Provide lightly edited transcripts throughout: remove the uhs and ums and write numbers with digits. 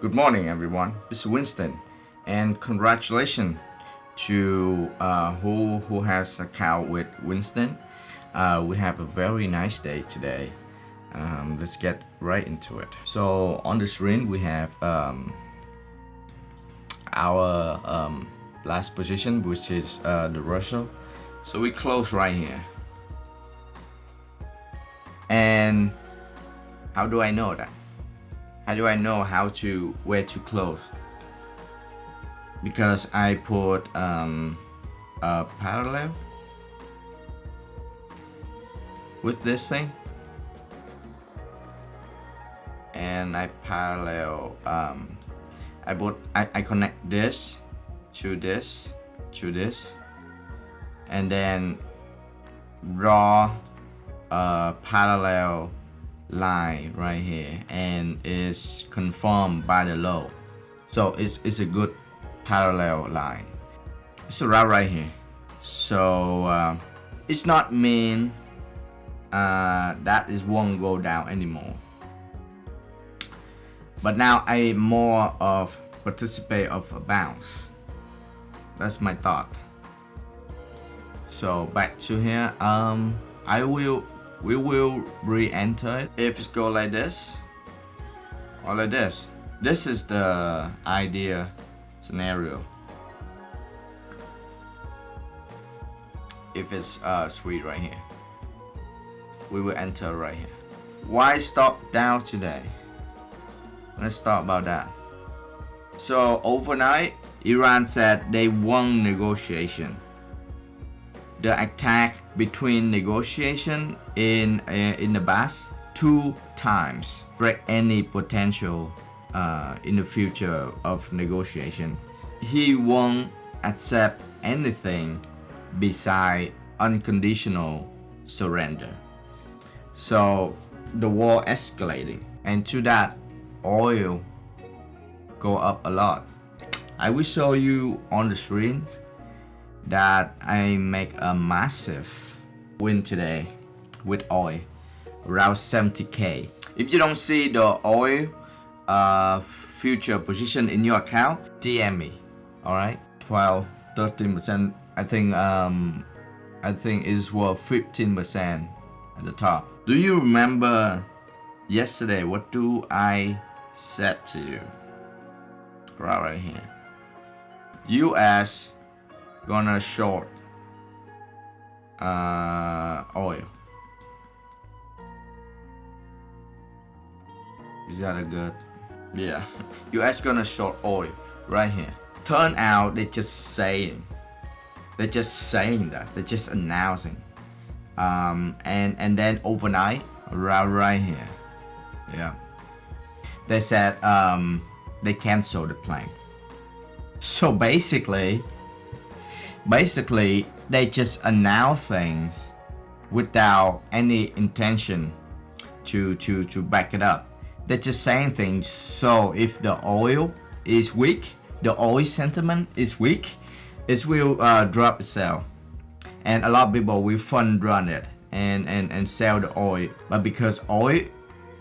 Good morning, everyone. This is Winston, and congratulations to who has account with Winston. We have a very nice day today. Let's get right into it. So on the screen we have our last position, which is the Russell. So we close right here. And how do I know that? How do I know where to close? Because I put a parallel with this thing, and I parallel. I connect this to this to this, and then draw a parallel line right here, and is confirmed by the low. So it's a good parallel line. It's a route right here. So it's not mean that it won't go down anymore. But now I more of participate of a bounce. That's my thought. So back to here. We will re-enter it. If it go like this or like this, this is the ideal scenario. If it's sweet right here, we will enter right here. Why stop down today? Let's talk about that. So overnight, Iran said they won negotiation. The attack between negotiation in the past 2 times break any potential in the future of negotiation. He won't accept anything beside unconditional surrender. So the war escalating, and to that, oil go up a lot. I will show you on the screen that I make a massive win today with oil, around 70k. If you don't see the oil future position in your account, DM me. All right, 12-13%. I think it's worth 15% at the top. Do you remember yesterday? What do I said to you? Right here. US gonna short oil. Is that a good? Yeah. US gonna short oil right here. Turn out they're just saying that. They're just announcing. And then overnight, right here. Yeah. They said they canceled the plan. So basically they just announce things without any intention to back it up. They're just saying things. So if the oil is weak, the oil sentiment is weak, it will drop itself, and a lot of people will fund run it and sell the oil. But because oil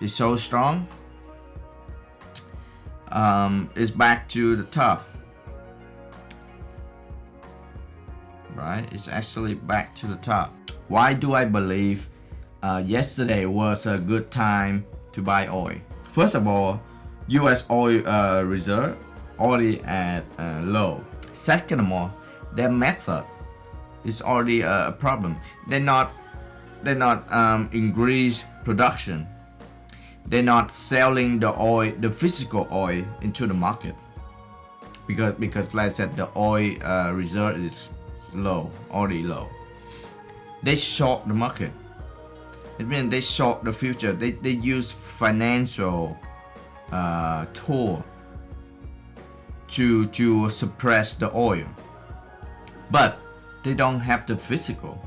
is so strong, it's back to the top. Right, it's actually back to the top. Why do I believe yesterday was a good time to buy oil? First of all, US oil reserve already at low. Second of all, their method is already a problem. They're not increase production. They're not selling the oil, the physical oil, into the market because like I said, the oil reserve is low, already low. They short the market. It means they short the future. They use financial tool to suppress the oil, but they don't have the physical.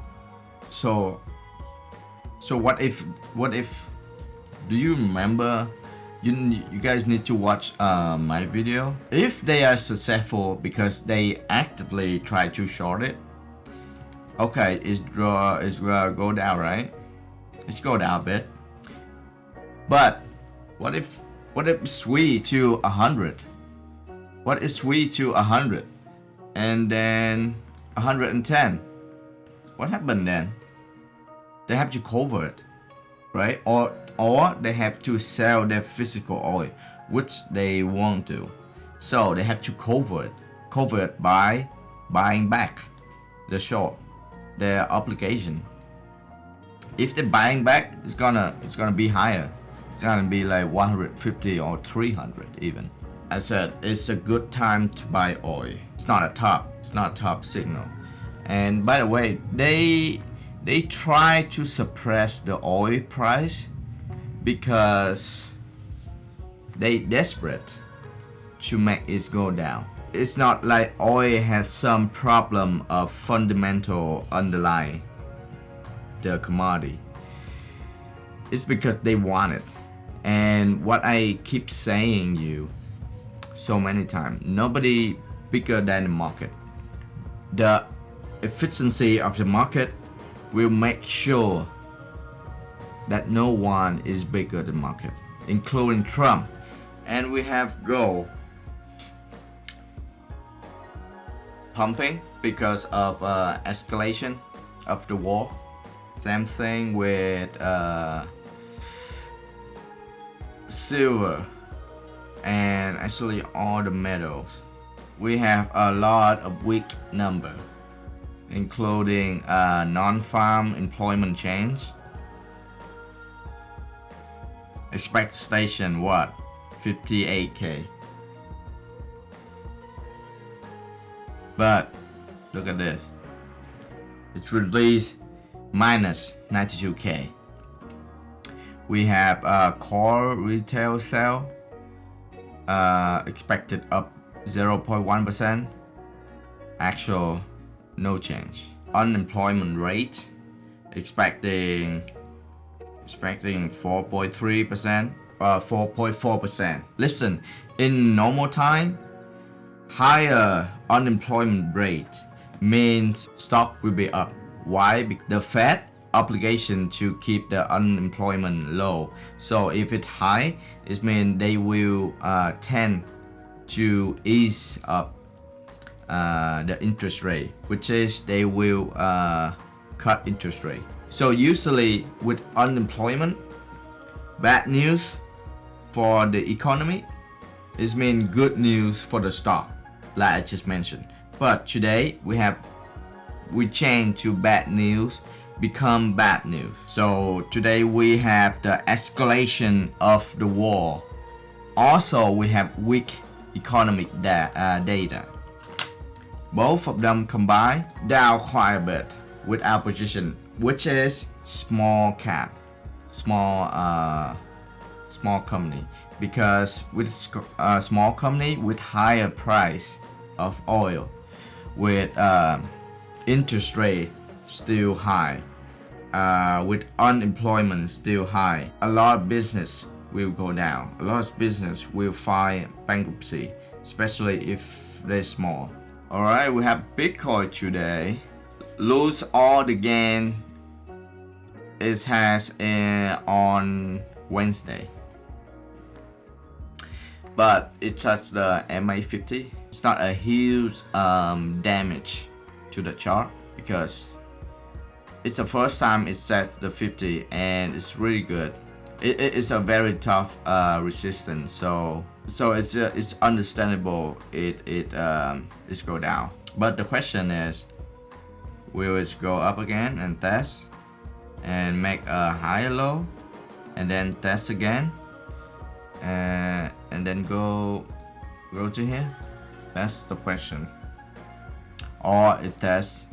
So what if? Do you remember? You guys need to watch my video. If they are successful because they actively try to short it, okay, it's go down, right? It's go down a bit. But what What if sweet to 100? What is sweet to 100? And then 110? What happened then? They have to cover it, right? Or they have to sell their physical oil, which they won't do. So they have to cover it by buying back the short, their obligation. If they're buying back, it's gonna be higher. It's gonna be like 150 or 300 even. I said it's a good time to buy oil. It's not a top signal. And by the way, they try to suppress the oil price because they desperate to make it go down. It's not like oil has some problem of fundamental underlying the commodity. It's because they want it. And what I keep saying you so many times, nobody bigger than the market. The efficiency of the market will make sure that no one is bigger than market, including Trump. And we have gold pumping because of escalation of the war. Same thing with silver and actually all the metals. We have a lot of weak number, including non-farm employment change. Expectation what? 58k. But look at this. It's released minus 92k. We have a core retail sale expected up 0.1%. Actual no change. Unemployment rate expecting 4.3%, 4.4%. Listen, in normal time, higher unemployment rate means stock will be up. Why? Because the Fed obligation to keep the unemployment low. So if it's high, it means they will tend to ease up the interest rate, which is they will cut interest rate. So usually with unemployment, bad news for the economy is mean good news for the stock, like I just mentioned. But today we change to bad news become bad news. So today we have the escalation of the war. Also we have weak economic data. Both of them combined down quite a bit with our position, which is small cap, small company. Because with a small company with higher price of oil, with interest rate still high, with unemployment still high, a lot of business will go down. A lot of business will file bankruptcy, especially if they're small. Alright, we have Bitcoin today. Lose all the gain it has on Wednesday. But it touched the MA50. It's not a huge damage to the chart because it's the first time it's at the 50 and it's really good. It's a very tough resistance, so it's understandable it's go down. But the question is, will it go up again and test and make a higher low and then test again and then go to here? That's the question. Or it tests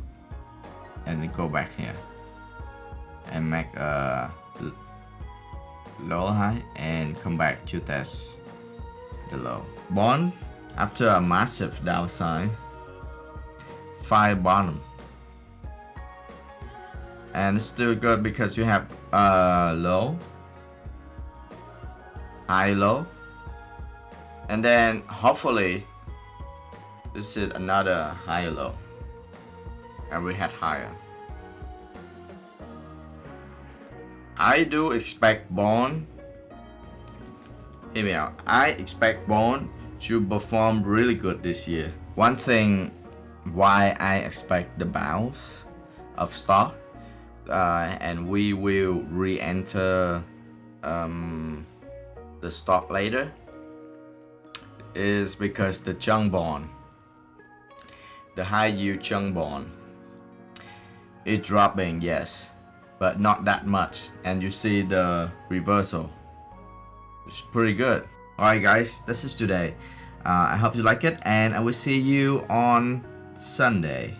and it go back here and make a low high and come back to test the low. Bond, after a massive downside, find bottom, and it's still good because you have low, high, low, and then hopefully this is another higher low, and we had higher. I do expect bond hear me out. I expect bond to perform really good this year. One thing why I expect the bounce of stock, and we will re-enter the stock later, is because the junk bond, the high yield junk bond, it dropping, yes, but not that much, and you see the reversal. It's pretty good. Alright guys, this is today. I hope you like it, and I will see you on Sunday.